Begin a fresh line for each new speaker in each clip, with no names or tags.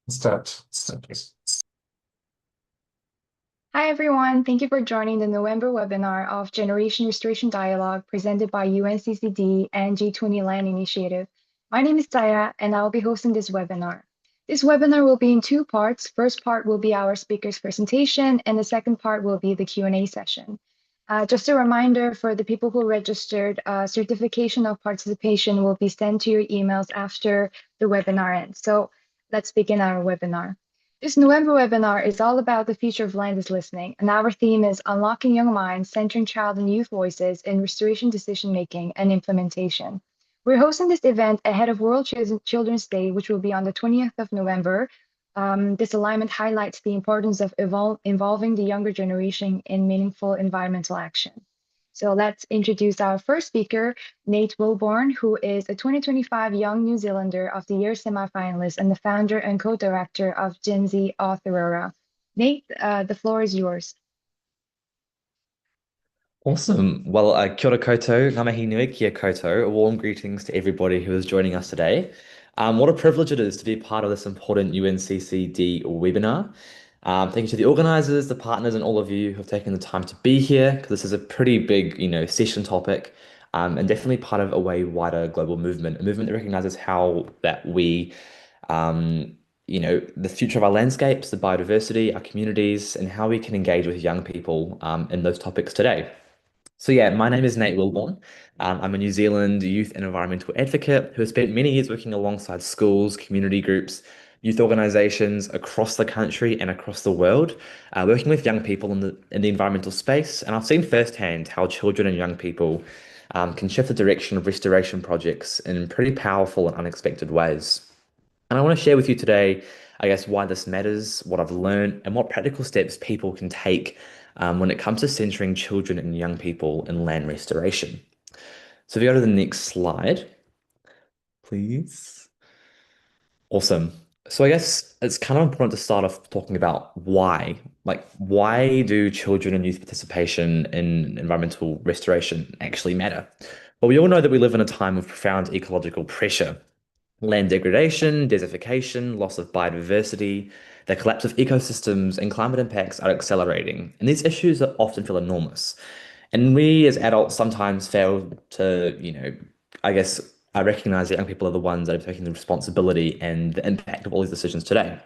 Start.
Hi, everyone. Thank you for joining the November webinar of Generation Restoration Dialogue presented by UNCCD and G20 Land Initiative. My name is Taya, and I'll be hosting this webinar. This webinar will be in two parts. First part will be our speaker's presentation, and the second part will be the Q&A session. Just a reminder for the people who registered, certification of participation will be sent to your emails after the webinar ends. So let's begin our webinar. This November webinar is all about the future of landless listening, and our theme is Unlocking Young Minds, Centering Child and Youth Voices in Restoration Decision-Making and Implementation. We're hosting this event ahead of World Children's Day, which will be on the 20th of November. This alignment highlights the importance of involving the younger generation in meaningful environmental action. So let's introduce our first speaker, Nate Wilborn, who is a 2025 Young New Zealander of the Year semifinalist and the founder and co-director of Gen Z Authorea. Nate, the floor is yours.
Awesome. Well, kia ora koutou, ngā mihi nui kia koutou. A warm greetings to everybody who is joining us today. What a privilege it is to be part of this important UNCCD webinar. Thank you to the organizers, the partners, and all of you who have taken the time to be here, because this is a pretty big, session topic, and definitely part of a way wider global movement, a movement that recognizes how that we, the future of our landscapes, the biodiversity, our communities, and how we can engage with young people, in those topics today. So yeah, my name is Nate Wilborn. I'm a New Zealand youth and environmental advocate who has spent many years working alongside schools, community groups, youth organizations across the country and across the world, working with young people in the environmental space. And I've seen firsthand how children and young people can shift the direction of restoration projects in pretty powerful and unexpected ways. And I want to share with you today, I guess, why this matters, what I've learned, and what practical steps people can take when it comes to centering children and young people in land restoration. So if you go to the next slide, please. Awesome. So I guess it's kind of important to start off talking about why. Like, why do children and youth participation in environmental restoration actually matter? Well, we all know that we live in a time of profound ecological pressure. Land degradation, desertification, loss of biodiversity, the collapse of ecosystems, and climate impacts are accelerating. And these issues often feel enormous. And we as adults sometimes fail to, I guess, I recognize that young people are the ones that are taking the responsibility and the impact of all these decisions today.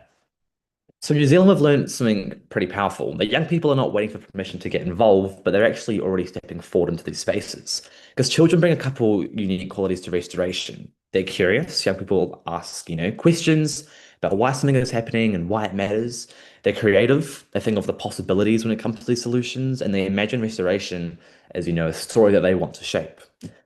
So New Zealand have learned something pretty powerful, that young people are not waiting for permission to get involved, but they're actually already stepping forward into these spaces. Because children bring a couple unique qualities to restoration. They're curious. Young people ask, questions about why something is happening and why it matters. They're creative. They think of the possibilities when it comes to these solutions, and they imagine restoration as, a story that they want to shape.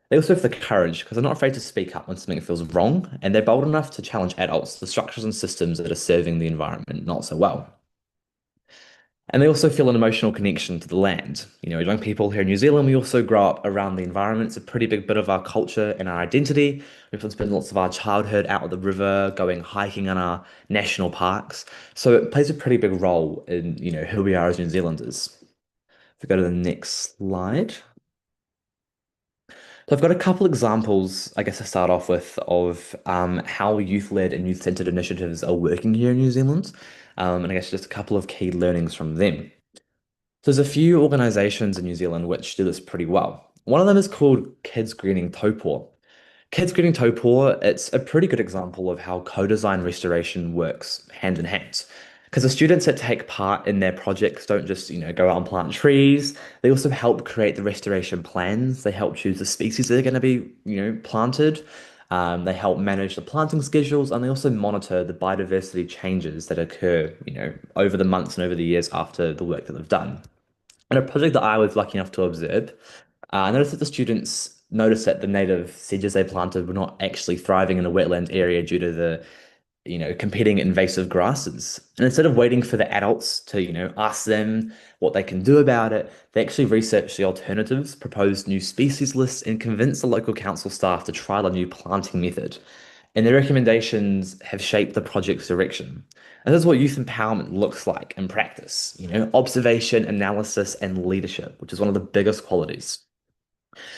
They also have the courage because they're not afraid to speak up when something feels wrong, and they're bold enough to challenge adults, the structures and systems that are serving the environment not so well. And they also feel an emotional connection to the land. Young people here in New Zealand, we also grow up around the environment. It's a pretty big bit of our culture and our identity. We often spend lots of our childhood out at the river, going hiking in our national parks. So it plays a pretty big role in, who we are as New Zealanders. If we go to the next slide. So I've got a couple examples, I guess, to start off with of how youth-led and youth-centered initiatives are working here in New Zealand, and I guess just a couple of key learnings from them. So there's a few organisations in New Zealand which do this pretty well. One of them is called Kids Greening Taupō. Kids Greening Taupō, it's a pretty good example of how co-design restoration works hand in hand. Because the students that take part in their projects don't just, go out and plant trees. They also help create the restoration plans. They help choose the species that are going to be, planted. They help manage the planting schedules, and they also monitor the biodiversity changes that occur, over the months and over the years after the work that they've done. And a project that I was lucky enough to observe, I noticed that the students noticed that the native sedges they planted were not actually thriving in a wetland area due to the competing invasive grasses. And instead of waiting for the adults to, ask them what they can do about it, they actually researched the alternatives, proposed new species lists, and convinced the local council staff to trial a new planting method. And their recommendations have shaped the project's direction. And this is what youth empowerment looks like in practice, observation, analysis, and leadership, which is one of the biggest qualities.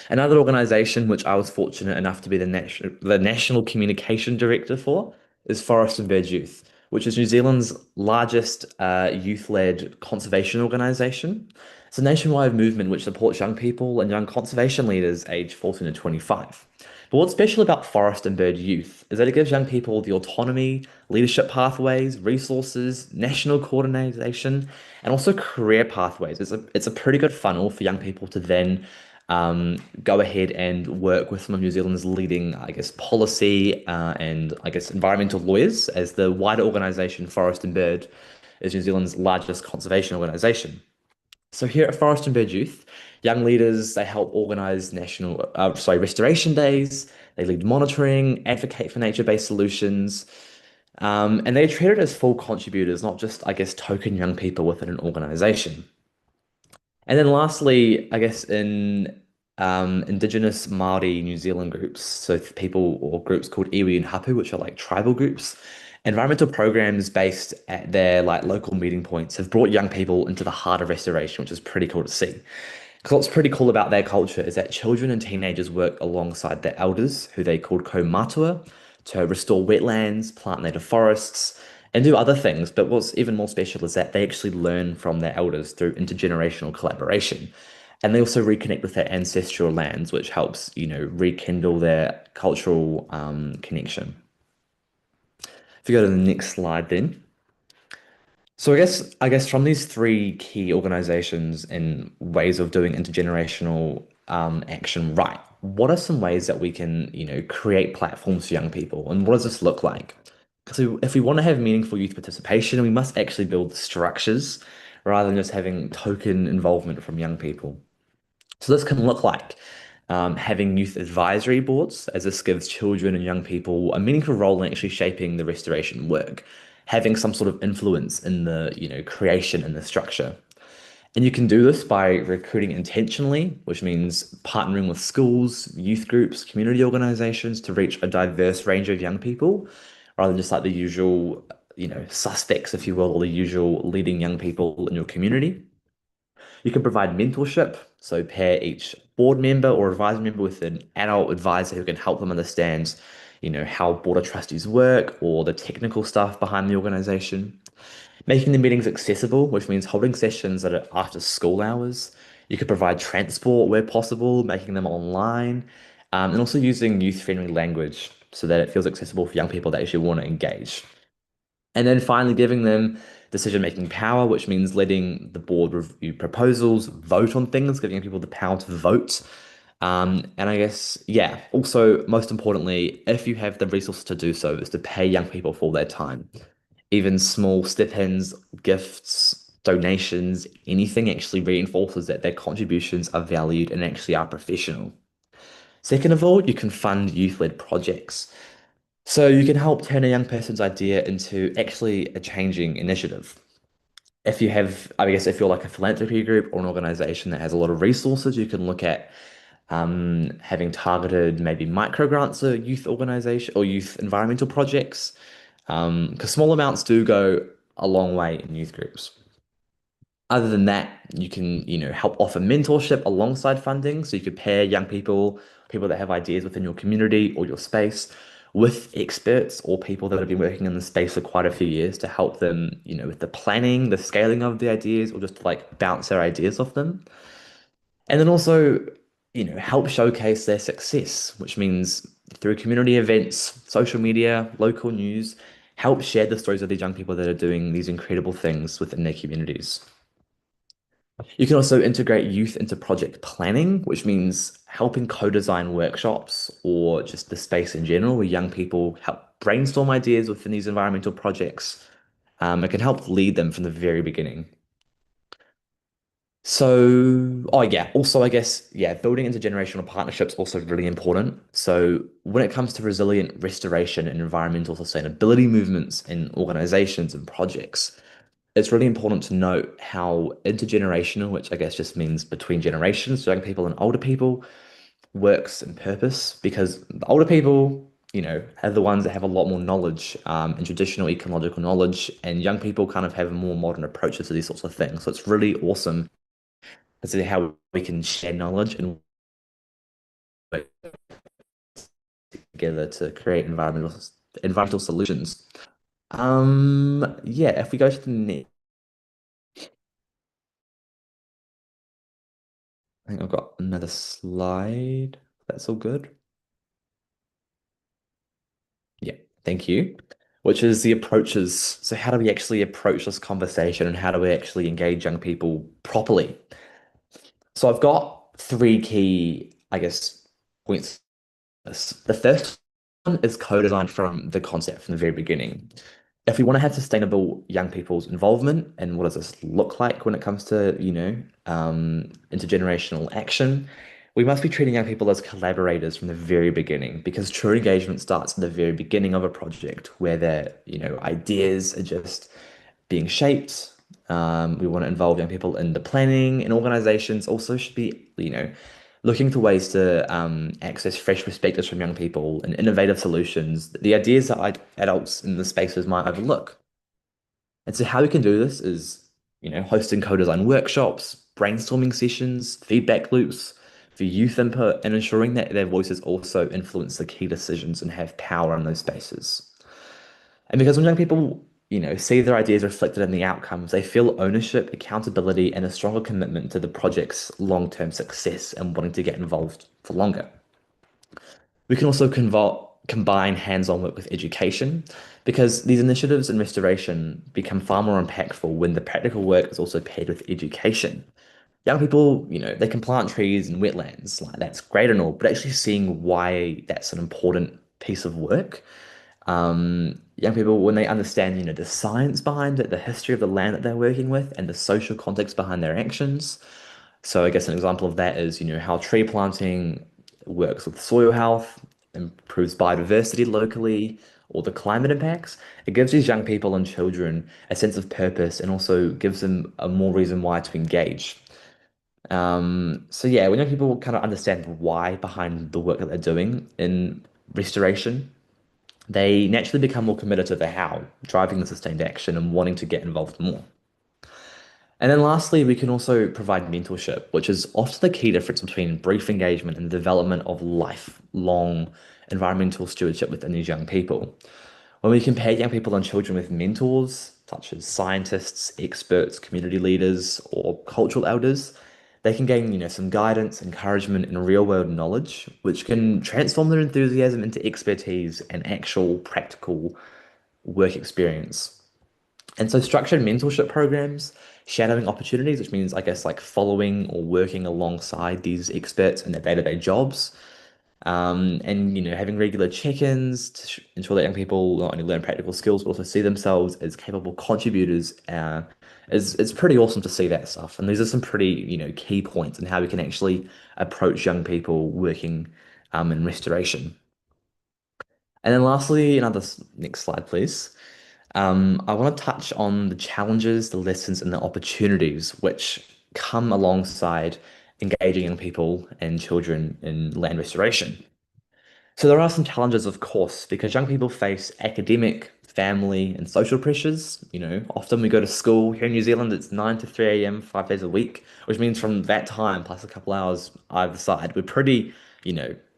Another organization which I was fortunate enough to be the national communication director for is Forest and Bird Youth. which is New Zealand's largest youth-led conservation organisation. It's a nationwide movement which supports young people and young conservation leaders aged 14 to 25. But what's special about Forest and Bird Youth is that it gives young people the autonomy, leadership pathways, resources, national coordination, and also career pathways. It's a pretty good funnel for young people to then go ahead and work with some of New Zealand's leading, I guess, policy and I guess environmental lawyers, as the wider organisation Forest and Bird is New Zealand's largest conservation organisation. So here at Forest and Bird Youth, young leaders they help organise restoration days. They lead monitoring, advocate for nature-based solutions, and they're treated as full contributors, not just, I guess, token young people within an organisation. And then lastly, I guess in Indigenous Māori New Zealand groups, so people or groups called iwi and hapu, which are like tribal groups, environmental programs based at their like local meeting points have brought young people into the heart of restoration, which is pretty cool to see. Because what's pretty cool about their culture is that children and teenagers work alongside their elders, who they called kaumatua, to restore wetlands, plant native forests, and do other things. But what's even more special is that they actually learn from their elders through intergenerational collaboration. And they also reconnect with their ancestral lands, which helps, rekindle their cultural connection. If you go to the next slide, then. So I guess from these three key organizations and ways of doing intergenerational action right, what are some ways that we can, create platforms for young people? And what does this look like? So if we want to have meaningful youth participation, we must actually build structures rather than just having token involvement from young people. So this can look like having youth advisory boards, as this gives children and young people a meaningful role in actually shaping the restoration work, having some sort of influence in the, creation and the structure. And you can do this by recruiting intentionally, which means partnering with schools, youth groups, community organizations to reach a diverse range of young people, rather than just like the usual, suspects, if you will, or the usual leading young people in your community. You can provide mentorship, so pair each board member or advisor member with an adult advisor who can help them understand, how board of trustees work or the technical stuff behind the organization. Making the meetings accessible, which means holding sessions that are after school hours. You could provide transport where possible, making them online, and also using youth-friendly language so that it feels accessible for young people that actually want to engage. And then finally, giving them decision-making power, which means letting the board review proposals, vote on things, giving people the power to vote. And I guess, yeah, also most importantly, if you have the resources to do so, is to pay young people for their time. Even small stipends, gifts, donations, anything actually reinforces that their contributions are valued and actually are professional. Second of all, you can fund youth-led projects. So you can help turn a young person's idea into actually a changing initiative. If you have, I guess, if you're like a philanthropy group or an organization that has a lot of resources, you can look at having targeted maybe micro grants or youth organization or youth environmental projects, because small amounts do go a long way in youth groups. Other than that, you can, help offer mentorship alongside funding. So you could pair young people, people that have ideas within your community or your space, with experts or people that have been working in the space for quite a few years to help them, with the planning, the scaling of the ideas, or just to like bounce their ideas off them. And then also, help showcase their success, which means through community events, social media, local news, help share the stories of these young people that are doing these incredible things within their communities. You can also integrate youth into project planning, which means helping co-design workshops or just the space in general, where young people help brainstorm ideas within these environmental projects. It can help lead them from the very beginning. So, oh yeah, also I guess, yeah, building intergenerational partnerships also really important. So when it comes to resilient restoration and environmental sustainability movements in organizations and projects, it's really important to note how intergenerational, which I guess just means between generations, so young people and older people, works and purpose because the older people, are the ones that have a lot more knowledge and traditional ecological knowledge, and young people kind of have more modern approaches to these sorts of things. So it's really awesome to see how we can share knowledge and work together to create environmental solutions. Yeah, if we go to the next, I think I've got another slide. That's all good. Yeah, thank you. Which is the approaches. So how do we actually approach this conversation and how do we actually engage young people properly? So I've got three key, I guess, points. The first one is co-design from the concept from the very beginning. If we want to have sustainable young people's involvement, and what does this look like when it comes to, intergenerational action, we must be treating young people as collaborators from the very beginning, because true engagement starts at the very beginning of a project where their, ideas are just being shaped. We want to involve young people in the planning, and organizations also should be, looking for ways to access fresh perspectives from young people and innovative solutions, the ideas that adults in the spaces might overlook. And so how we can do this is, hosting co-design workshops, brainstorming sessions, feedback loops for youth input, and ensuring that their voices also influence the key decisions and have power in those spaces. And because when young people, see their ideas reflected in the outcomes, they feel ownership, accountability, and a stronger commitment to the project's long-term success and wanting to get involved for longer. We can also combine hands-on work with education because these initiatives in restoration become far more impactful when the practical work is also paired with education. Young people, they can plant trees in wetlands, like that's great and all, but actually seeing why that's an important piece of work. Young people, when they understand, the science behind it, the history of the land that they're working with, and the social context behind their actions. So I guess an example of that is, how tree planting works with soil health, improves biodiversity locally, or the climate impacts. It gives these young people and children a sense of purpose and also gives them a more reason why to engage. So yeah, when young people kind of understand why behind the work that they're doing in restoration, they naturally become more committed to the how, driving the sustained action and wanting to get involved more. And then lastly, we can also provide mentorship, which is often the key difference between brief engagement and the development of lifelong environmental stewardship within these young people. When we compare young people and children with mentors, such as scientists, experts, community leaders, or cultural elders, they can gain, some guidance, encouragement, and real-world knowledge, which can transform their enthusiasm into expertise and actual practical work experience. And so structured mentorship programs, shadowing opportunities, which means, I guess, like following or working alongside these experts in their day-to-day jobs, and having regular check-ins to ensure that young people not only learn practical skills but also see themselves as capable contributors. Is It's pretty awesome to see that stuff. And these are some pretty key points in how we can actually approach young people working in restoration. And then lastly, next slide, please. I want to touch on the challenges, the lessons, and the opportunities which come alongside engaging young people and children in land restoration. So there are some challenges, of course, because young people face academic, family, and social pressures. Often we go to school here in New Zealand, it's 9 to 3 a.m., 5 days a week, which means from that time plus a couple hours either side, we're pretty,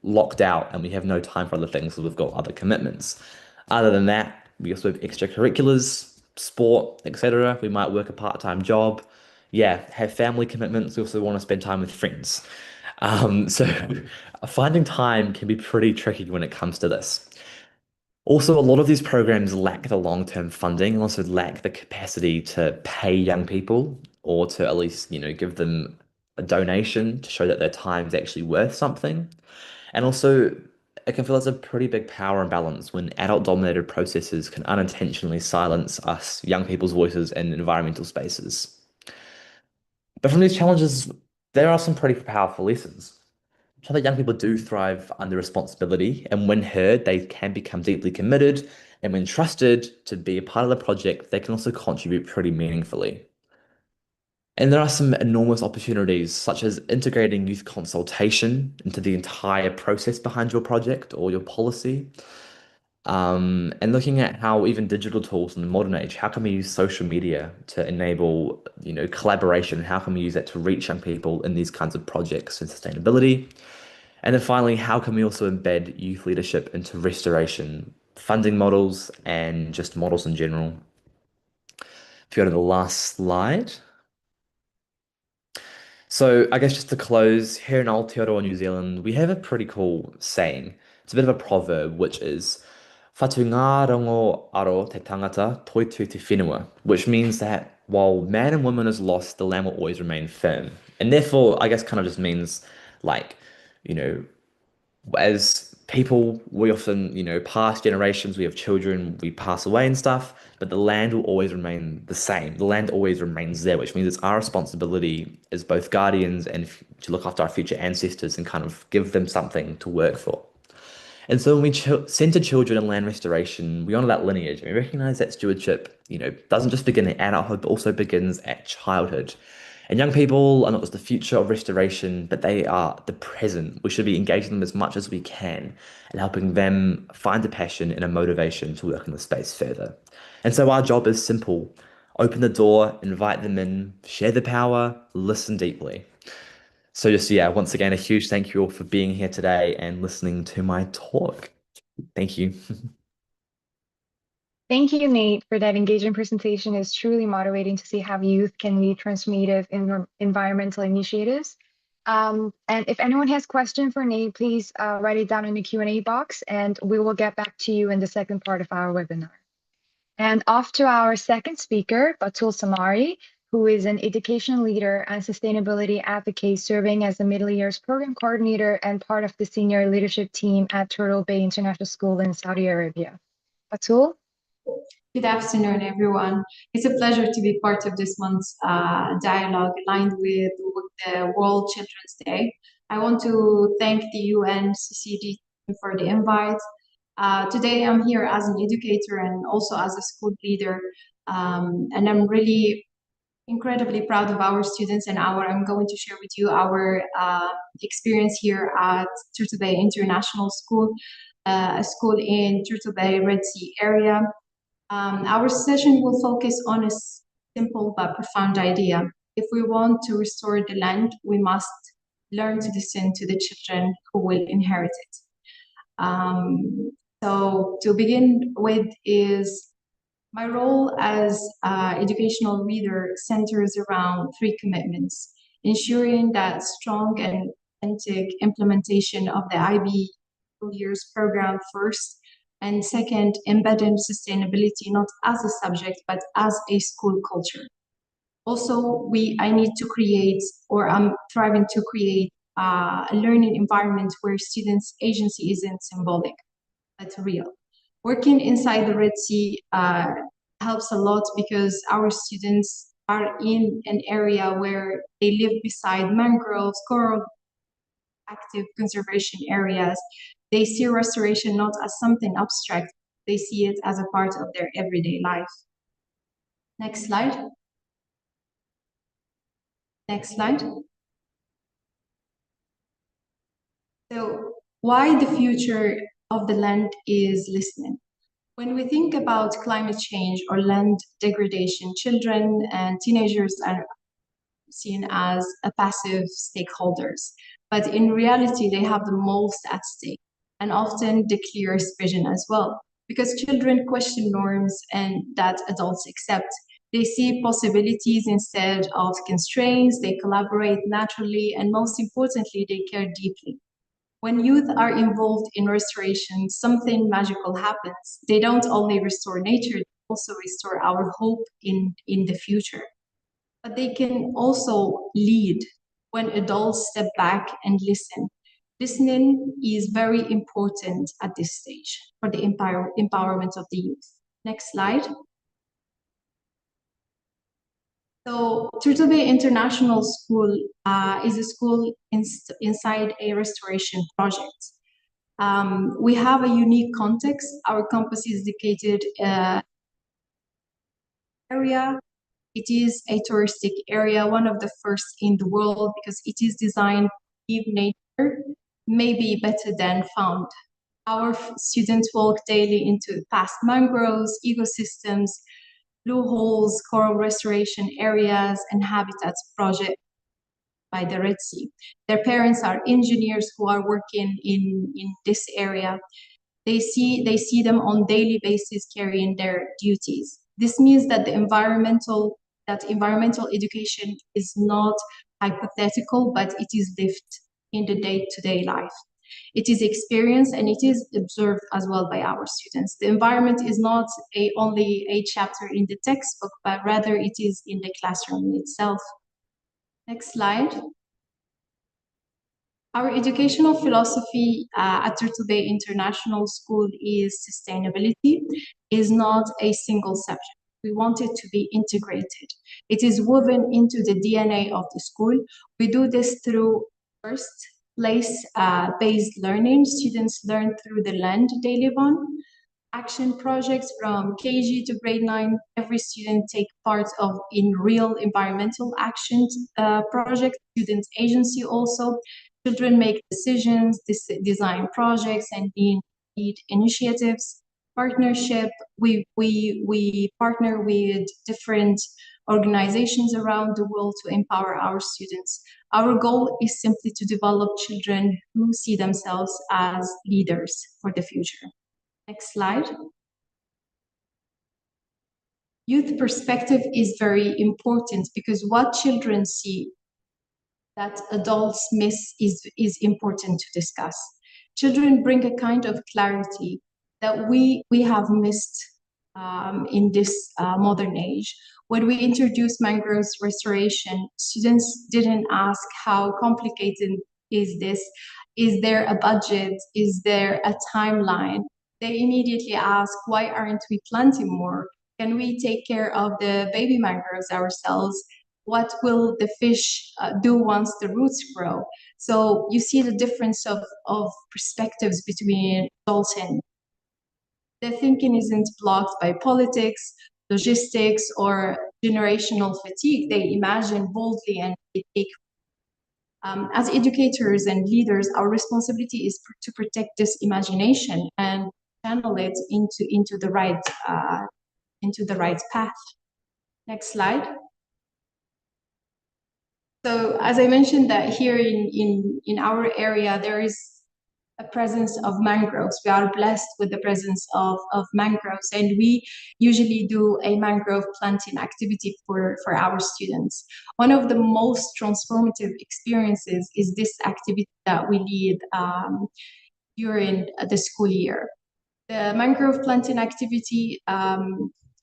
locked out and we have no time for other things, so we've got other commitments. Other than that, we also have extracurriculars, sport, etc. We might work a part-time job. Yeah, have family commitments. We also want to spend time with friends. So finding time can be pretty tricky when it comes to this. Also, a lot of these programs lack the long-term funding and also lack the capacity to pay young people or to at least, give them a donation to show that their time is actually worth something. And also, it can feel as a pretty big power imbalance when adult-dominated processes can unintentionally silence us young people's voices in environmental spaces. But from these challenges, there are some pretty powerful lessons. So that young people do thrive under responsibility, and when heard, they can become deeply committed. And when trusted to be a part of the project, they can also contribute pretty meaningfully. And there are some enormous opportunities, such as integrating youth consultation into the entire process behind your project or your policy. And looking at how even digital tools in the modern age, how can we use social media to enable, collaboration? How can we use that to reach young people in these kinds of projects and sustainability? And then finally, how can we also embed youth leadership into restoration funding models, and just models in general. If you go to the last slide. So I guess just to close, here in Aotearoa, New Zealand, we have a pretty cool saying. It's a bit of a proverb, which is Whatu ngā rongo aro te tangata, toitu te whenua, which means that while man and woman is lost, the land will always remain firm. And therefore, I guess kind of just means like, you know, as people, we often, past generations, we have children, we pass away and stuff, but the land will always remain the same. The land always remains there, which means it's our responsibility as both guardians and to look after our future ancestors and kind of give them something to work for. And so when we center children in land restoration, we honor that lineage and we recognize that stewardship, doesn't just begin at adulthood, but also begins at childhood. And young people are not just the future of restoration, but they are the present. We should be engaging them as much as we can and helping them find a passion and a motivation to work in the space further. And so our job is simple. Open the door, invite them in, share the power, listen deeply. So just yeah, once again, a huge thank you all for being here today and listening to my talk. Thank you.
Thank you, Nate, for that engaging presentation. It's truly motivating to see how youth can lead transformative environmental initiatives. And if anyone has questions for Nate, please write it down in the Q&A box, and we will get back to you in the second part of our webinar. And off to our second speaker, Batul Samari, who is an education leader and sustainability advocate serving as the middle years program coordinator and part of the senior leadership team at Turtle Bay International School in Saudi Arabia. Batul?
Good afternoon, everyone. It's a pleasure to be part of this month's dialogue aligned with the World Children's Day. I want to thank the UNCCD for the invite. Today, I'm here as an educator and also as a school leader, and I'm really incredibly proud of our students and I'm going to share with you our experience here at Turtle Bay International School, a school in Turtle Bay, Red Sea area. Our session will focus on a simple but profound idea. If we want to restore the land, we must learn to listen to the children who will inherit it. So to begin with is my role as educational leader centers around three commitments: ensuring that strong and authentic implementation of the IB years program first, and second, embedding sustainability not as a subject, but as a school culture. Also, I need to create, or I'm striving to create a learning environment where students' agency isn't symbolic, but real. Working inside the Red Sea helps a lot because our students are in an area where they live beside mangroves, coral, active conservation areas. They see restoration not as something abstract, they see it as a part of their everyday life. Next slide. Next slide. So why the future of the land is listening? When we think about climate change or land degradation, children and teenagers are seen as a passive stakeholders, but in reality, they have the most at stake and often the clearest vision as well. Because children question norms and that adults accept. They see possibilities instead of constraints, they collaborate naturally, and most importantly, they care deeply. When youth are involved in restoration, something magical happens. They don't only restore nature, they also restore our hope in the future. But they can also lead when adults step back and listen. Listening is very important at this stage for the empowerment of the youth. Next slide. So Turtle Bay International School is a school inside a restoration project. We have a unique context. Our campus is dedicated area. It is a touristic area, one of the first in the world because it is designed to give nature maybe better than found. Our students walk daily into past mangroves, ecosystems, blue holes, coral restoration areas, and habitats project by the Red Sea. Their parents are engineers who are working in this area. they see them on daily basis carrying their duties. This means that environmental education is not hypothetical, but it is lived in the day-to-day life. It is experienced and it is observed as well by our students. The environment is not only a chapter in the textbook, but rather it is in the classroom itself. Next slide. Our educational philosophy at Turtle Bay International School is sustainability, is not a single subject. We want it to be integrated. It is woven into the DNA of the school. We do this through first place-based learning. Students learn through the land they live on. Action projects from KG to grade 9. Every student take part in real environmental actions projects, student agency also. Children make decisions, design projects, and lead initiatives. Partnership, we partner with different organizations around the world to empower our students. Our goal is simply to develop children who see themselves as leaders for the future. Next slide. Youth perspective is very important because what children see that adults miss is important to discuss. Children bring a kind of clarity that we have missed in this modern age. When we introduced mangroves restoration, students didn't ask how complicated is this? Is there a budget? Is there a timeline? They immediately ask, why aren't we planting more? Can we take care of the baby mangroves ourselves? What will the fish do once the roots grow? So you see the difference of perspectives between adults and their thinking isn't blocked by politics, logistics, or generational fatigue. They imagine boldly and they take. As educators and leaders, our responsibility is to protect this imagination and channel it into the right path. Next slide. So as I mentioned that here in our area, there is a presence of mangroves. We are blessed with the presence of mangroves, and we usually do a mangrove planting activity for our students. One of the most transformative experiences is this activity that we lead during the school year. The mangrove planting activity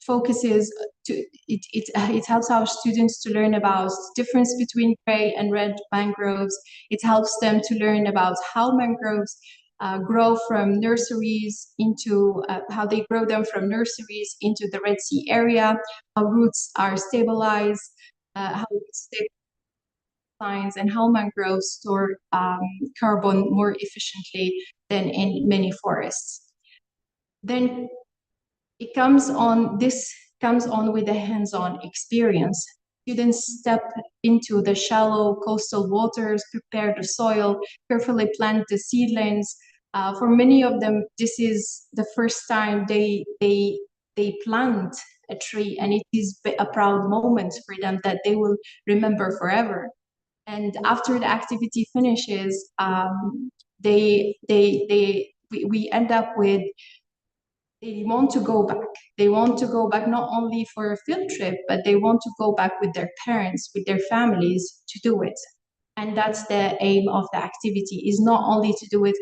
focuses it helps our students to learn about the difference between gray and red mangroves. It helps them to learn about how mangroves grow from nurseries into how they grow them from nurseries into the Red Sea area, how roots are stabilized, how and how mangroves store carbon more efficiently than in many forests. Then this comes on with a hands-on experience. Students step into the shallow coastal waters, prepare the soil, carefully plant the seedlings. For many of them, this is the first time they plant a tree, and it is a proud moment for them that they will remember forever. And after the activity finishes, we end up with they want to go back. They want to go back not only for a field trip, but they want to go back with their parents, with their families to do it. And that's the aim of the activity, is not only to do it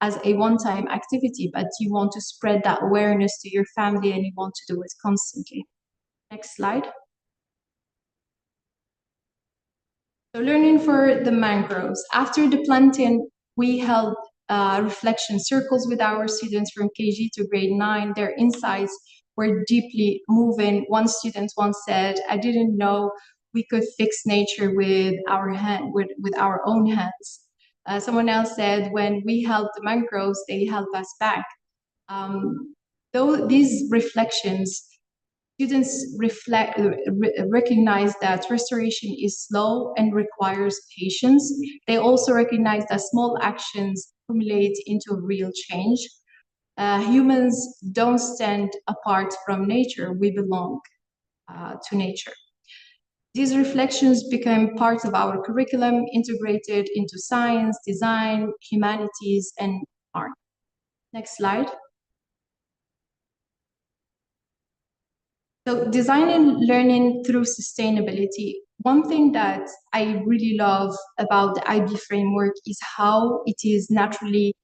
as a one-time activity, but you want to spread that awareness to your family and you want to do it constantly. Next slide. So learning for the mangroves. After the planting, we held reflection circles with our students from KG to grade 9. Their insights were deeply moving. One student once said, I didn't know we could fix nature with our own hands. Someone else said, when we help the mangroves, they help us back. Though these reflections, students recognize that restoration is slow and requires patience. They also recognize that small actions accumulate into real change. Humans don't stand apart from nature. We belong to nature. These reflections become part of our curriculum, integrated into science, design, humanities, and art. Next slide. So designing learning through sustainability. One thing that I really love about the IB framework is how it is naturally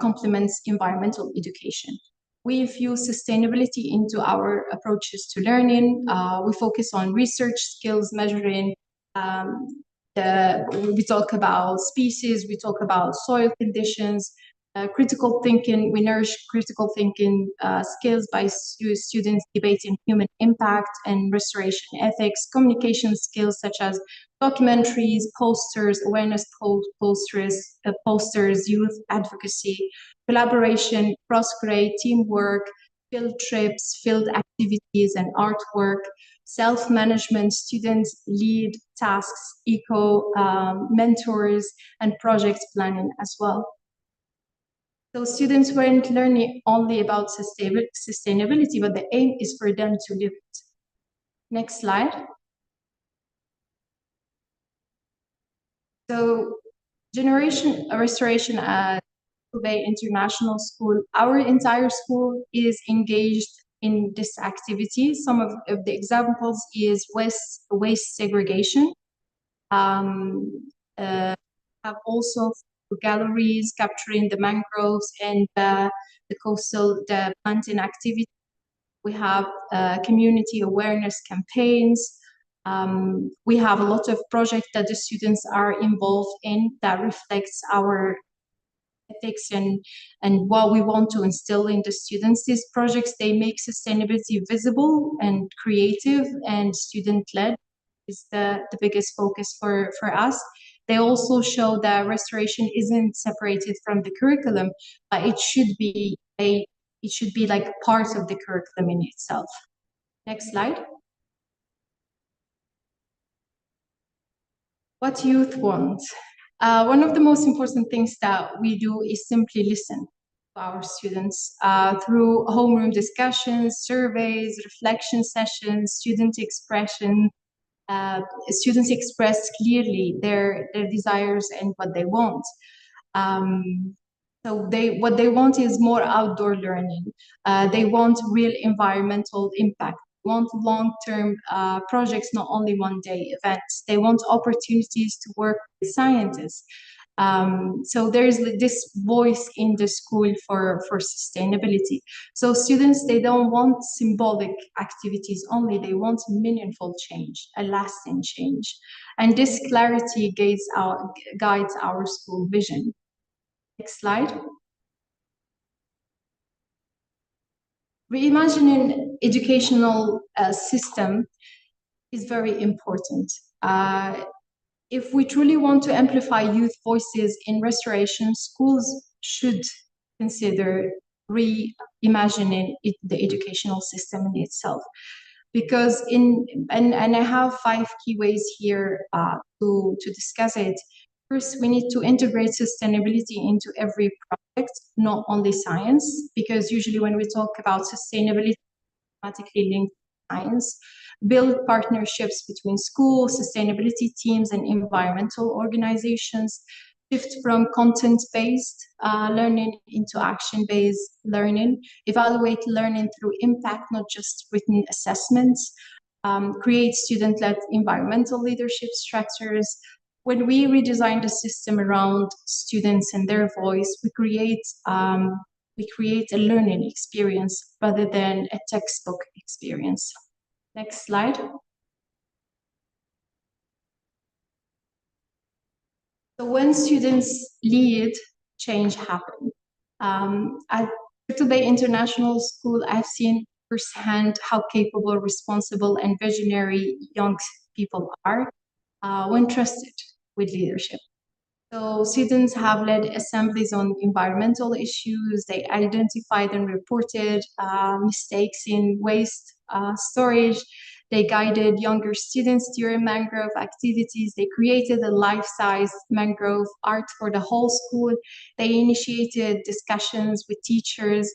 complements environmental education. We infuse sustainability into our approaches to learning. We focus on research skills, measuring um, we talk about species, we talk about soil conditions, critical thinking. We nourish critical thinking skills by students debating human impact and restoration ethics, communication skills such as documentaries, posters, awareness posters, youth advocacy, collaboration, cross-grade, teamwork, field trips, field activities, and artwork, self-management, students lead tasks, mentors, and project planning as well. So students weren't learning only about sustainability, but the aim is for them to live it. Next slide. So generation restoration at Bay International School, our entire school is engaged in this activity. Some of the examples is waste segregation. Have also galleries capturing the mangroves and the planting activity. We have community awareness campaigns. We have a lot of projects that the students are involved in that reflects our ethics and what we want to instill in the students. These projects, they make sustainability visible and creative and student-led is the biggest focus for us. They also show that restoration isn't separated from the curriculum, but it should be like part of the curriculum in itself. Next slide. What youth want. One of the most important things that we do is simply listen to our students through homeroom discussions, surveys, reflection sessions, student expression. Students express clearly their desires and what they want. So what they want is more outdoor learning. They want real environmental impact. They want long-term projects, not only one-day events. They want opportunities to work with scientists. So there is this voice in the school for sustainability. So students, they don't want symbolic activities only, they want meaningful change, a lasting change. And this clarity guides our school vision. Next slide. Reimagining educational system is very important. If we truly want to amplify youth voices in restoration, schools should consider reimagining the educational system in itself. Because and I have 5 key ways here to discuss it. First, we need to integrate sustainability into every project, not only science, because usually when we talk about sustainability, automatically linked to science. Build partnerships between schools, sustainability teams, and environmental organizations. Shift from content-based learning into action-based learning. Evaluate learning through impact, not just written assessments. Create student-led environmental leadership structures. When we redesign the system around students and their voice, we create a learning experience rather than a textbook experience. Next slide. So when students lead, change happens. At Turtle Bay International School, I've seen firsthand how capable, responsible, and visionary young people are when trusted with leadership. So students have led assemblies on environmental issues. They identified and reported mistakes in waste storage. They guided younger students during mangrove activities. They created a life-size mangrove art for the whole school. They initiated discussions with teachers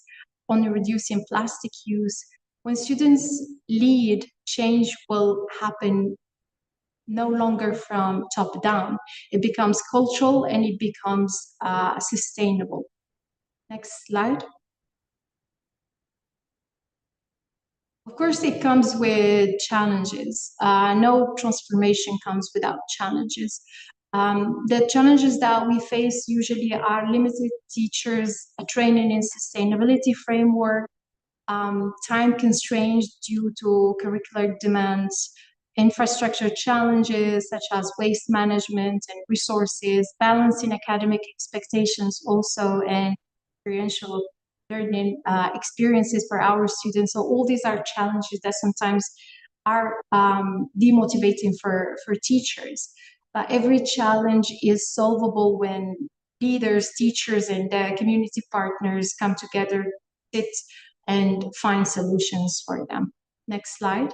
on reducing plastic use. When students lead, change will happen no longer from top down. It becomes cultural and it becomes sustainable. Next slide. Of course, it comes with challenges. No transformation comes without challenges. The challenges that we face usually are limited teachers, a training in sustainability framework, time constraints due to curricular demands, infrastructure challenges such as waste management and resources, balancing academic expectations also, and experiential learning experiences for our students. So all these are challenges that sometimes are demotivating for teachers. But every challenge is solvable when leaders, teachers, and community partners come together, sit and find solutions for them. Next slide.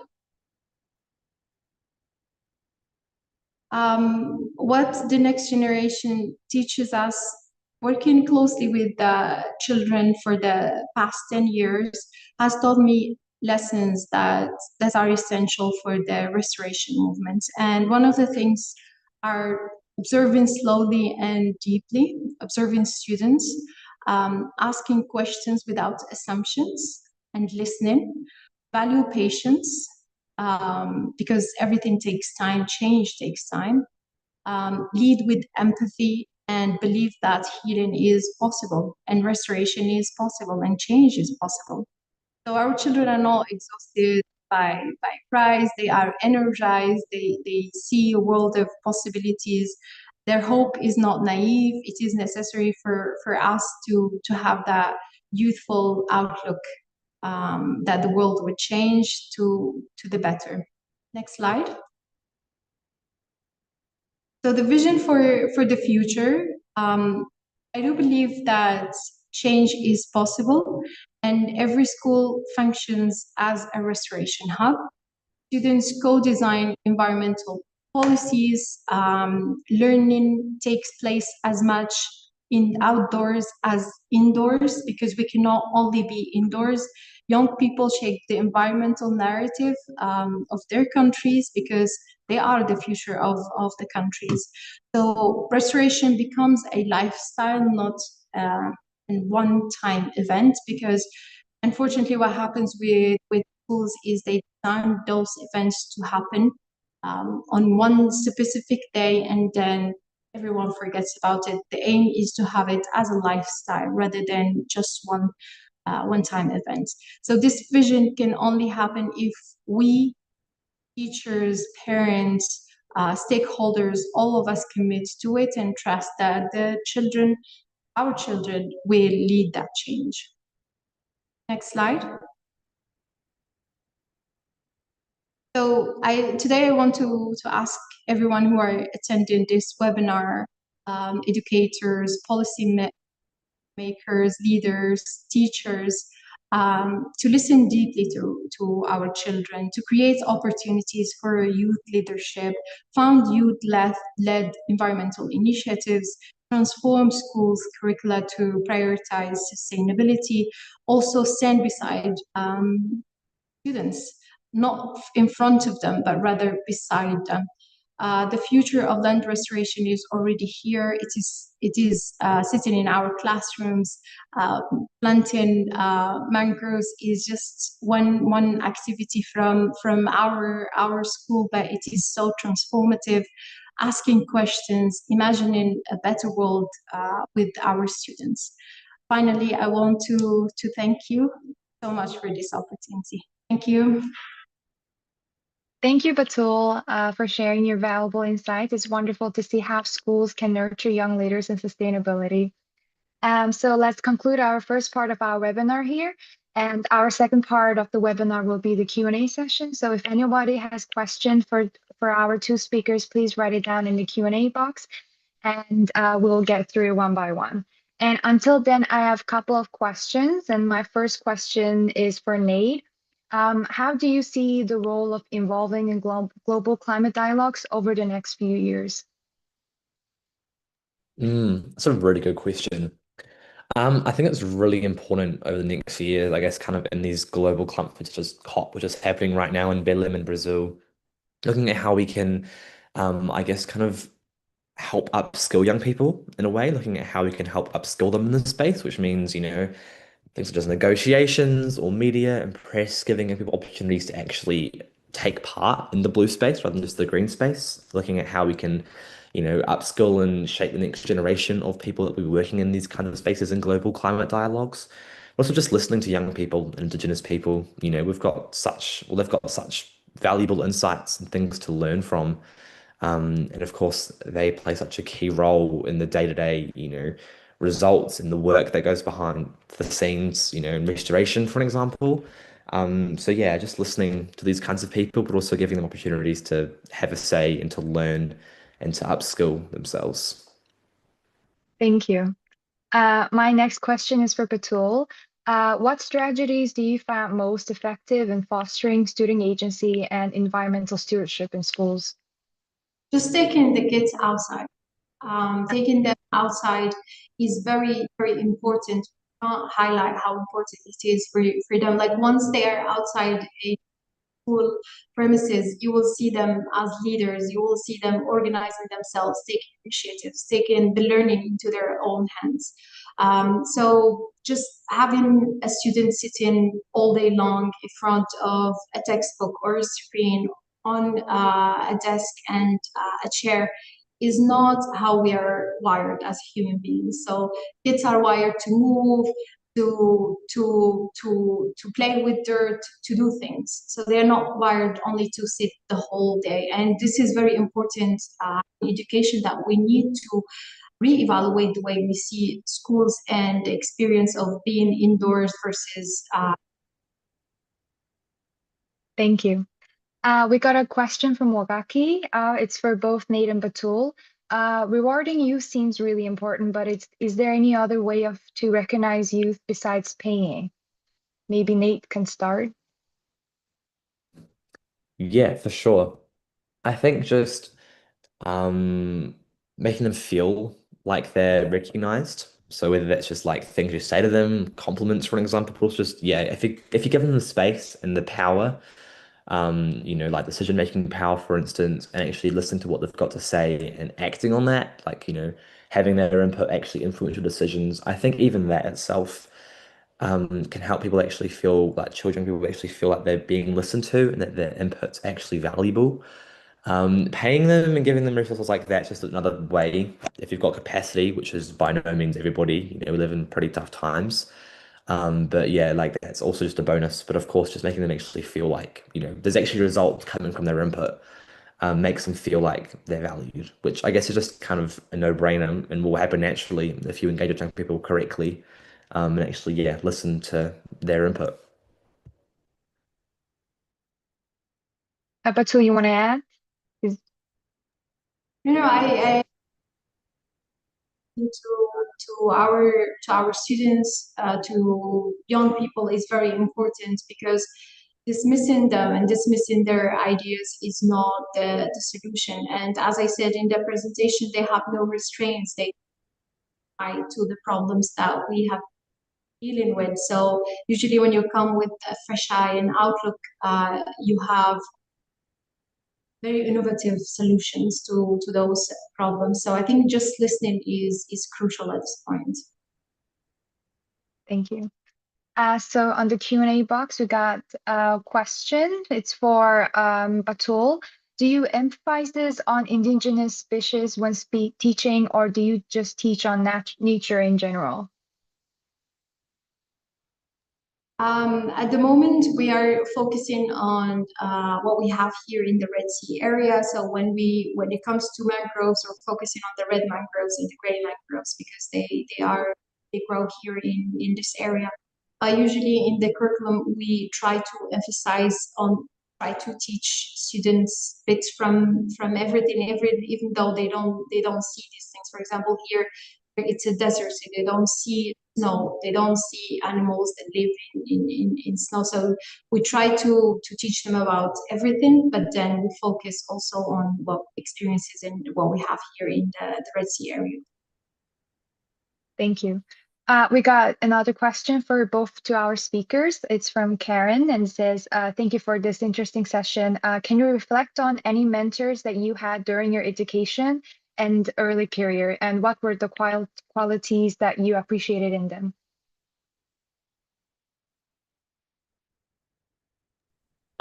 What the next generation teaches us, working closely with the children for the past 10 years has taught me lessons that are essential for the restoration movement. And one of the things are observing slowly and deeply, observing students, asking questions without assumptions, and listening, value patience, because everything takes time, change takes time. Lead with empathy and believe that healing is possible and restoration is possible and change is possible. So our children are not exhausted by cries, they are energized, they see a world of possibilities. Their hope is not naive, it is necessary for us to have that youthful outlook, that the world would change to the better. Next slide. So the vision for the future, I do believe that change is possible and every school functions as a restoration hub. Students co-design environmental policies. Learning takes place as much in outdoors as indoors because we cannot only be indoors. Young people shape the environmental narrative of their countries because they are the future of the countries. So restoration becomes a lifestyle, not a one-time event, because unfortunately what happens with schools is they design those events to happen on one specific day and then everyone forgets about it. The aim is to have it as a lifestyle rather than just one-time event. So this vision can only happen if we, teachers, parents, stakeholders, all of us commit to it and trust that the children, our children, will lead that change. Next slide. So today I want to ask everyone who are attending this webinar, educators, policy makers, leaders, teachers, to listen deeply to our children, to create opportunities for youth leadership, found youth-led environmental initiatives, transform schools' curricula to prioritize sustainability, also stand beside students, not in front of them, but rather beside them. The future of land restoration is already here. It is sitting in our classrooms. Planting mangroves is just one activity from our school, but it is so transformative. Asking questions, imagining a better world with our students. Finally, I want to thank you so much for this opportunity. Thank you.
Thank you, Batul, for sharing your valuable insights. It's wonderful to see how schools can nurture young leaders in sustainability. So let's conclude our first part of our webinar here. And our second part of the webinar will be the Q&A session. So if anybody has questions for our two speakers, please write it down in the Q&A box and we'll get through one by one. And until then, I have a couple of questions. And my first question is for Nate. How do you see the role of involving in global climate dialogues over the next few years?
That's a really good question. I think it's really important over the next few years, I guess, kind of in these global conferences, COP, which is happening right now in Belém in Brazil, looking at how we can, I guess, kind of help upskill young people in a way, looking at how we can help upskill them in this space, which means, things such as negotiations or media and press, giving people opportunities to actually take part in the blue space rather than just the green space, looking at how we can, upskill and shape the next generation of people that will be working in these kind of spaces in global climate dialogues. Also just listening to young people, Indigenous people, they've got such valuable insights and things to learn from. And of course, they play such a key role in the day-to-day, results in the work that goes behind the scenes, in restoration, for an example. So yeah, just listening to these kinds of people, but also giving them opportunities to have a say and to learn and to upskill themselves.
Thank you. My next question is for Batul. What strategies do you find most effective in fostering student agency and environmental stewardship in schools?
Just taking the kids outside. Taking them outside is very, very important. Can't highlight how important it is for them. Like once they are outside a school premises, you will see them as leaders. You will see them organizing themselves, taking initiatives, taking the learning into their own hands. So just having a student sitting all day long in front of a textbook or a screen on a desk and a chair is not how we are wired as human beings. So kids are wired to move, to play with dirt, to do things. So they're not wired only to sit the whole day. And this is very important education that we need to reevaluate the way we see schools and the experience of being indoors versus
Thank you. We got a question from Wagaki. It's for both Nate and Batul. Rewarding youth seems really important, but is there any other way to recognize youth besides paying? Maybe Nate can start.
Yeah, for sure. I think just um, making them feel like they're recognized. So whether that's just like things you say to them, compliments, for an example, it's just yeah, if you give them the space and the power, like decision-making power, for instance, and actually listening to what they've got to say and acting on that, like, having their input actually influence your decisions. I think even that itself can help people actually feel like children, people actually feel like they're being listened to and that their input's actually valuable. Paying them and giving them resources like that's just another way. If you've got capacity, which is by no means everybody, we live in pretty tough times. But yeah, like that's also just a bonus. But of course, just making them actually feel like, there's actually results coming from their input, makes them feel like they're valued, which I guess is just kind of a no-brainer and will happen naturally if you engage with young people correctly, and actually, yeah, listen to their input.
Batul, you want to add? Is-
I to our students, to young people is very important because dismissing them and dismissing their ideas is not the solution. And as I said in the presentation, they have no restraints. They tie to the problems that we have dealing with. So usually when you come with a fresh eye and outlook, you have very innovative solutions to those problems. So I think just listening is crucial at this point.
Thank you. So on the Q&A box, we got a question. It's for Batul. Do you emphasize this on indigenous species when teaching, or do you just teach on nature in general?
At the moment, we are focusing on what we have here in the Red Sea area. So when it comes to mangroves, we're focusing on the red mangroves and the gray mangroves because they grow here in this area. Usually in the curriculum, we try to emphasize on try to teach students bits from everything, even though they don't see these things. For example, here it's a desert, so they don't see snow, they don't see animals that live in snow. So we try to teach them about everything, but then we focus also on what experiences and what we have here in the Red Sea area.
Thank you. We got another question for both to our speakers. It's from Karen and says, thank you for this interesting session. Can you reflect on any mentors that you had during your education and early career, and what were the qualities that you appreciated in them?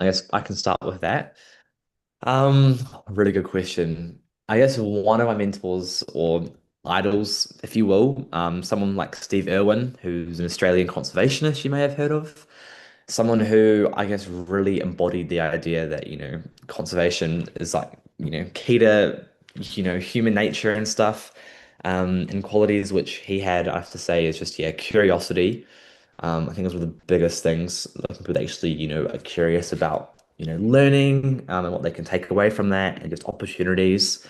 I guess I can start with that. Um, Really good question. I guess one of my mentors or idols, if you will, someone like Steve Irwin, who's an Australian conservationist you may have heard of. Someone who I guess really embodied the idea that, conservation is like, key to, human nature and stuff. And qualities which he had, I have to say, is just, yeah, curiosity. I think those were the biggest things. Like people that actually, are curious about, learning, and what they can take away from that, and just opportunities.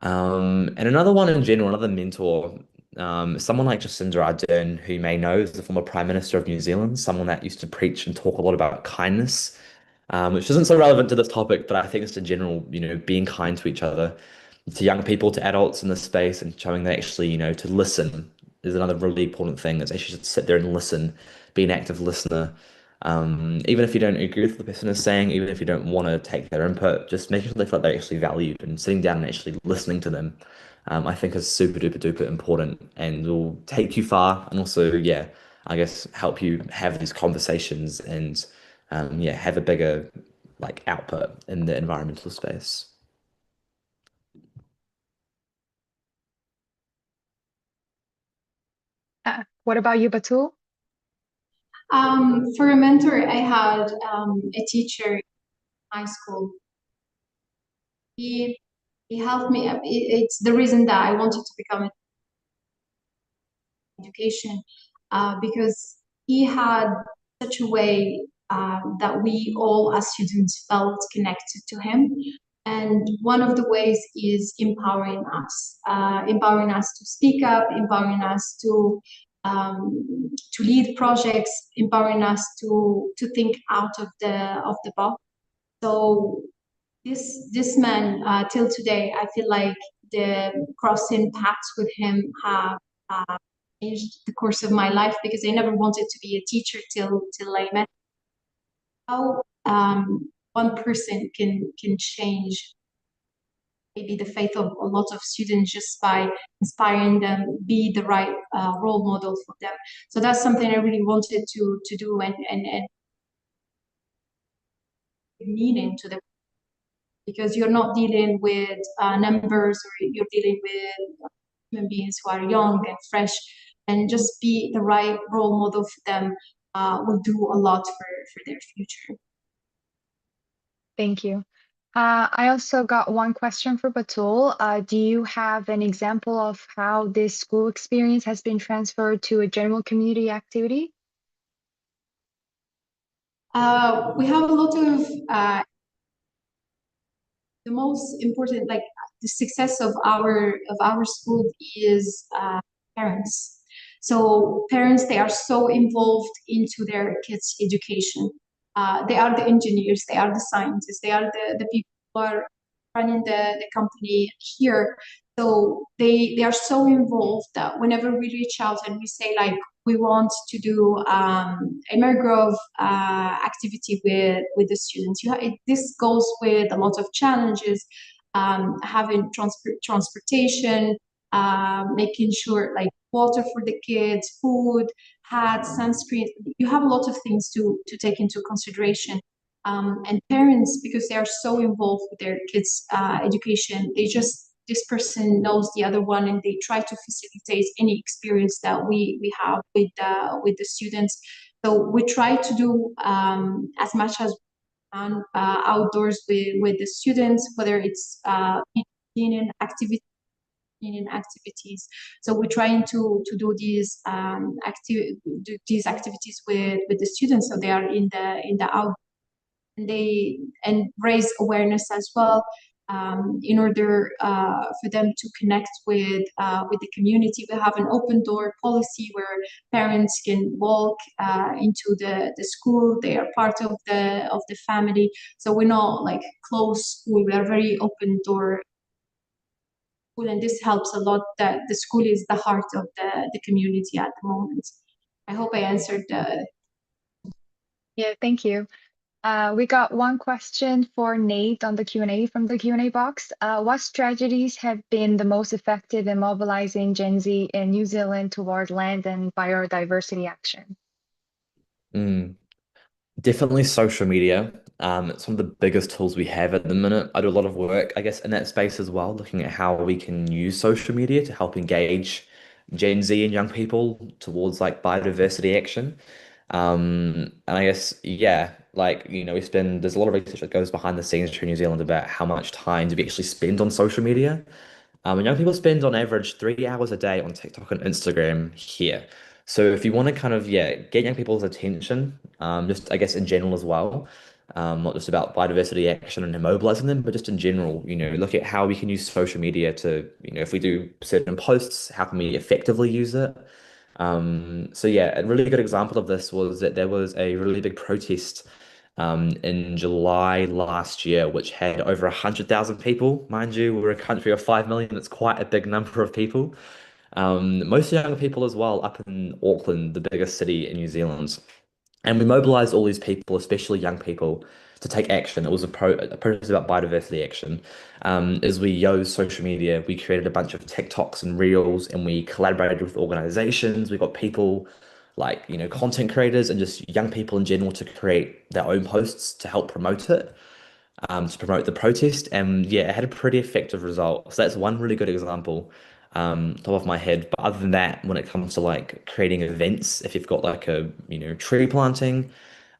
And another one in general, another mentor, someone like Jacinda Ardern, who you may know is the former Prime Minister of New Zealand, someone that used to preach and talk a lot about kindness, which isn't so relevant to this topic, but I think it's in general, being kind to each other, to young people, to adults in this space, and showing that actually, to listen is another really important thing. Is actually just sit there and listen, be an active listener. Even if you don't agree with what the person is saying, even if you don't want to take their input, just making sure they feel like they're actually valued and sitting down and actually listening to them, I think is super duper duper important and will take you far and also, yeah, I guess help you have these conversations and, yeah, have a bigger like output in the environmental space.
What about you, Batul?
For a mentor, I had a teacher in high school. He he helped me. It's the reason that I wanted to become an education, because he had such a way that we all as students felt connected to him. And one of the ways is empowering us to speak up, empowering us to lead projects, empowering us to think out of the box. So this man, till today, I feel like the crossing paths with him have changed the course of my life, because I never wanted to be a teacher till I met how one person can change maybe the faith of a lot of students just by inspiring them, be the right role model for them. So that's something I really wanted to do, and meaning to the, because you're not dealing with numbers, or you're dealing with human beings who are young and fresh, and just be the right role model for them will do a lot for their future.
Thank you. I also got one question for Batul. Do you have an example of how this school experience has been transferred to a general community activity?
We have a lot of the most important, like the success of our school is parents. So parents, they are so involved into their kids' education. They are the engineers, they are the scientists, they are the people who are running the company here. So they are so involved that whenever we reach out and we say like we want to do a mangrove activity with the students, this goes with a lot of challenges, having transportation, making sure like water for the kids, food, hats, sunscreen. You have a lot of things to take into consideration. And parents, because they are so involved with their kids' education, they just this person knows the other one, and they try to facilitate any experience that we have with the students. So we try to do as much as we can outdoors with the students, whether it's in activity in activities. So we're trying to do these activities with the students, so they are in the out, and they and raise awareness as well, in order for them to connect with the community. We have an open door policy where parents can walk into the school. They are part of the family. So we're not like closed school. We are very open door school, and this helps a lot. That the school is the heart of the community at the moment. I hope I answered the.
Yeah, thank you. We got one question for Nate on the Q&A from the Q&A box. What strategies have been the most effective in mobilizing Gen Z in New Zealand toward land and biodiversity action?
Mm. Definitely social media. It's one of the biggest tools we have at the minute. I do a lot of work, I guess, in that space as well, looking at how we can use social media to help engage Gen Z and young people towards like biodiversity action. And I guess, yeah, like, there's a lot of research that goes behind the scenes here in New Zealand about how much time do we actually spend on social media. And young people spend on average 3 hours a day on TikTok and Instagram here. So if you want to kind of, yeah, get young people's attention, just I guess in general as well, not just about biodiversity action and immobilizing them, but just in general, look at how we can use social media to, if we do certain posts, how can we effectively use it? So yeah, a really good example of this was that there was a really big protest in July last year, which had over 100,000 people. Mind you, we're a country of 5 million. It's quite a big number of people. Most young people as well, up in Auckland, the biggest city in New Zealand. And we mobilized all these people, especially young people, to take action. It was a protest about biodiversity action. As we used social media, we created a bunch of TikToks and Reels, and we collaborated with organizations. We got people like, content creators and just young people in general to create their own posts to help promote it, to promote the protest. And yeah, it had a pretty effective result. So that's one really good example, top of my head. But other than that, when it comes to like creating events, if you've got like a, tree planting,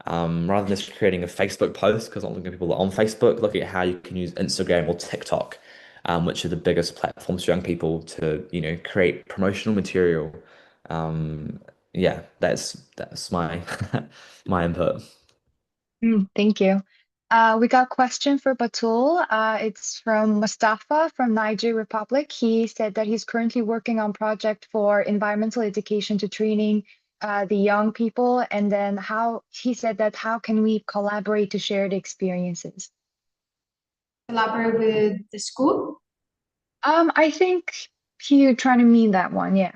rather than just creating a Facebook post, because not looking at people on Facebook, look at how you can use Instagram or TikTok, which are the biggest platforms for young people to, create promotional material. Um, yeah, that's my my input.
Thank you. We got a question for Batul. It's from Mustafa from Niger Republic. He said that he's currently working on project for environmental education to training the young people, and then how he said that how can we collaborate to share the experiences?
Collaborate with the school.
I think he trying to mean that one, yeah.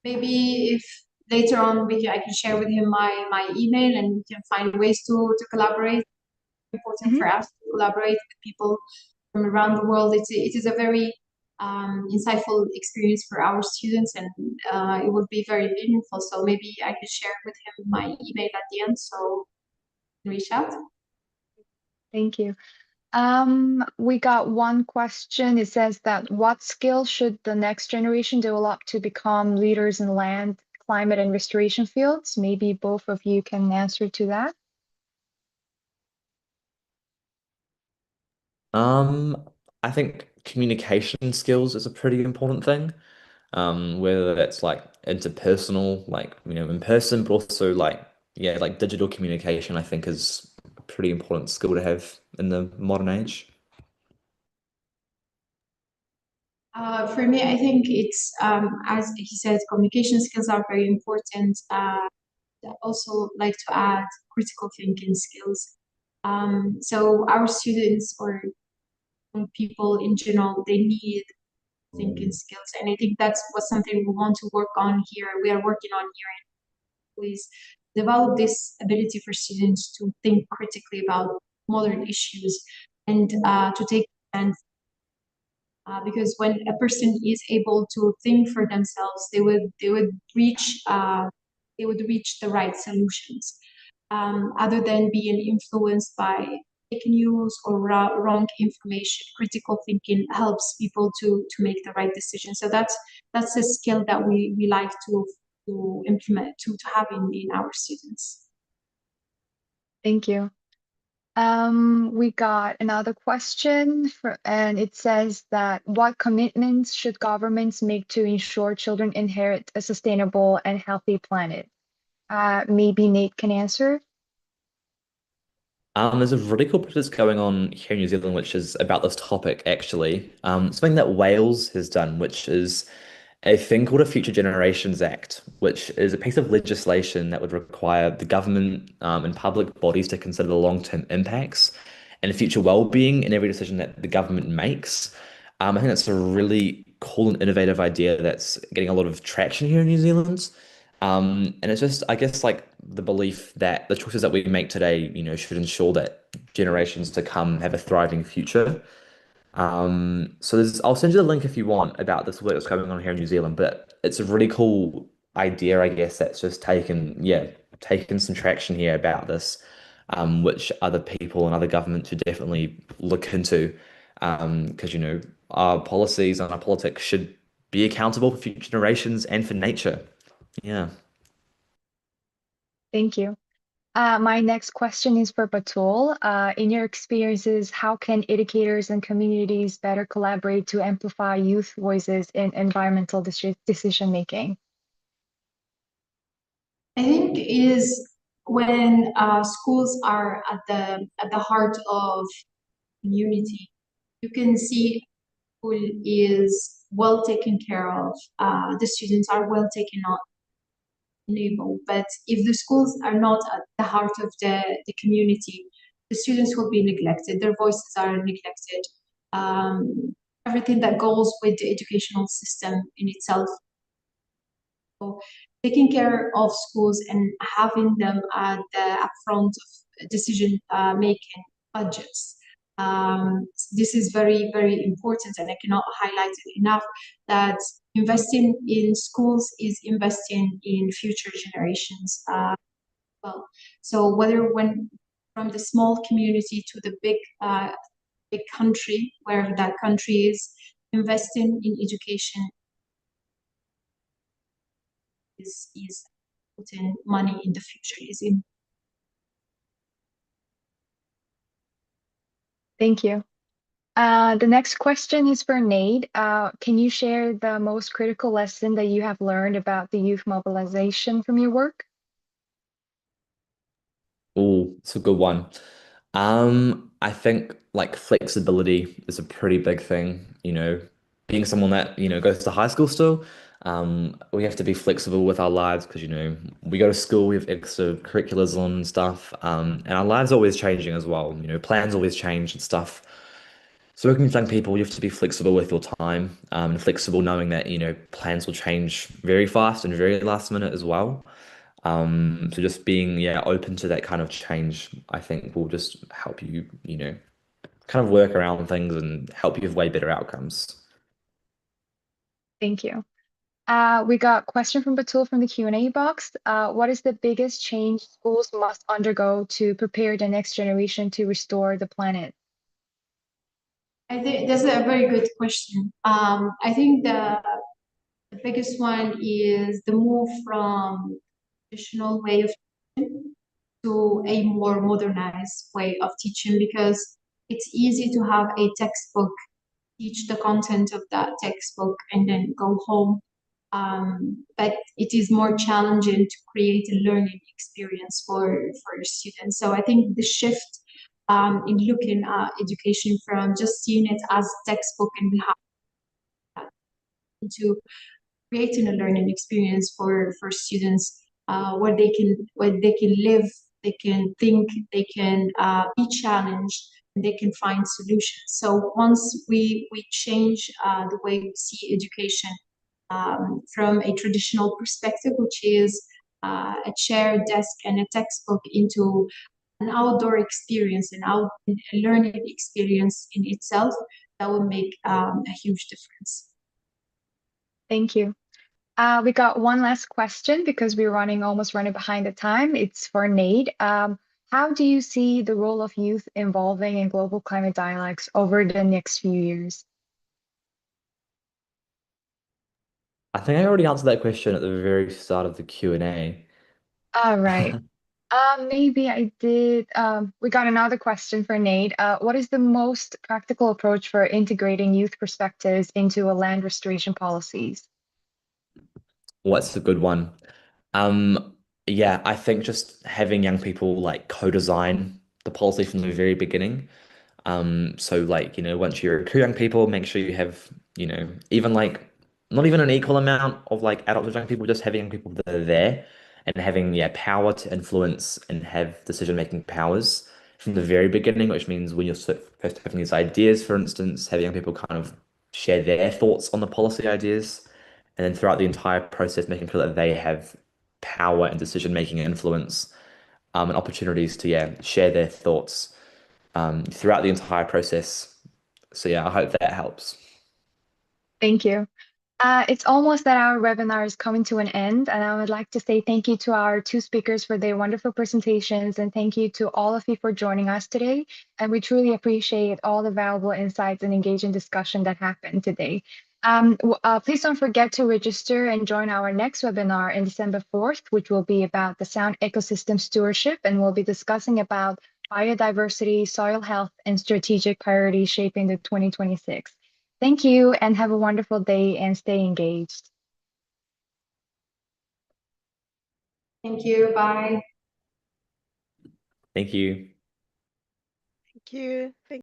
Maybe if later on I can share with him my email and we can find ways to collaborate. Important
Mhm.
for us to collaborate with people from around the world. It is a very insightful experience for our students, and it would be very meaningful. So maybe I can share with him my email at the end, so reach out.
Thank you. We got one question. It says that what skills should the next generation develop to become leaders in land, climate, and restoration fields? Maybe both of you can answer to that.
I think communication skills is a pretty important thing. Whether that's like interpersonal, like, in person, but also like, yeah, like digital communication, I think is a pretty important skill to have in the modern age.
For me, I think it's as he said, communication skills are very important. I also like to add critical thinking skills. So our students or young people in general, they need thinking skills, and I think that's what something we want to work on here. We are working on here is develop this ability for students to think critically about modern issues and to take stand because when a person is able to think for themselves, they would reach the right solutions, other than being influenced by fake news or wrong information. Critical thinking helps people to make the right decision. So that's a skill that we like to implement to have in our students.
Thank you. We got another question and it says that what commitments should governments make to ensure children inherit a sustainable and healthy planet? Maybe Nate can answer.
There's a really cool project going on here in New Zealand, which is about this topic actually. Something that Wales has done, which is a thing called a Future Generations Act, which is a piece of legislation that would require the government and public bodies to consider the long-term impacts and future well-being in every decision that the government makes. I think that's a really cool and innovative idea that's getting a lot of traction here in New Zealand. And it's just, I guess, like the belief that the choices that we make today, should ensure that generations to come have a thriving future. So I'll send you the link if you want about this work that's going on here in New Zealand, but it's a really cool idea, I guess, that's just taken some traction here about this. which other people and other governments should definitely look into. Because, our policies and our politics should be accountable for future generations and for nature. Yeah.
Thank you. My next question is for Batul. In your experiences, how can educators and communities better collaborate to amplify youth voices in environmental decision making?
I think is when schools are at the heart of community, you can see school is well taken care of. The students are well taken on enable. But if the schools are not at the heart of the community, the students will be neglected. Their voices are neglected. Um, Everything that goes with the educational system in itself. So taking care of schools and having them at the upfront of decision making budgets. This is very, very important, and I cannot highlight it enough that investing in schools is investing in future generations. Well, so whether when from the small community to the big country, wherever that country is, investing in education is putting money in the future is in.
Thank you. The next question is for Nate. Can you share the most critical lesson that you have learned about the youth mobilization from your work?
Oh, it's a good one. I think like flexibility is a pretty big thing, being someone that, goes to high school still. We have to be flexible with our lives because, we go to school, we have extra curriculum and stuff. And our lives are always changing as well. Plans always change and stuff. So working with young people, you have to be flexible with your time, and flexible knowing that, plans will change very fast and very last minute as well. So just being, yeah, open to that kind of change, I think will just help you, kind of work around things and help you have way better outcomes.
Thank you. We got a question from Batul from the Q&A box. What is the biggest change schools must undergo to prepare the next generation to restore the planet?
I think that's a very good question. I think the biggest one is the move from traditional way of teaching to a more modernized way of teaching because it's easy to have a textbook, teach the content of that textbook, and then go home. But it is more challenging to create a learning experience for your students. So I think the shift in looking at education from just seeing it as textbook and we have to creating a learning experience for students where they can live, they can think, they can be challenged, and they can find solutions. So once we change the way we see education from a traditional perspective, which is a chair, desk, and a textbook, into an outdoor experience, a learning experience in itself, that will make a huge difference.
Thank you. We got one last question because we're almost running behind the time. It's for Nate. How do you see the role of youth evolving in global climate dialogues over the next few years?
I think I already answered that question at the very start of the Q&A.
All right. Maybe I did. We got another question for Nate. What is the most practical approach for integrating youth perspectives into a land restoration policies?
What's a good one? Um, yeah, I think just having young people like co-design the policy from the very beginning. So like, once you recruit young people, make sure you have, even like not even an equal amount of like adults with young people, just having young people that are there and having, yeah, power to influence and have decision-making powers from the very beginning, which means when you're first having these ideas, for instance, having young people kind of share their thoughts on the policy ideas, and then throughout the entire process, making sure that they have power and decision-making influence, and opportunities to, yeah, share their thoughts throughout the entire process. So yeah, I hope that helps.
Thank you. It's almost that our webinar is coming to an end, and I would like to say thank you to our two speakers for their wonderful presentations, and thank you to all of you for joining us today. And we truly appreciate all the valuable insights and engaging discussion that happened today. Please don't forget to register and join our next webinar in December 4th, which will be about the sound ecosystem stewardship, and we'll be discussing about biodiversity, soil health, and strategic priorities shaping the 2026. Thank you and have a wonderful day and stay engaged.
Thank you. Bye.
Thank you.
Thank you.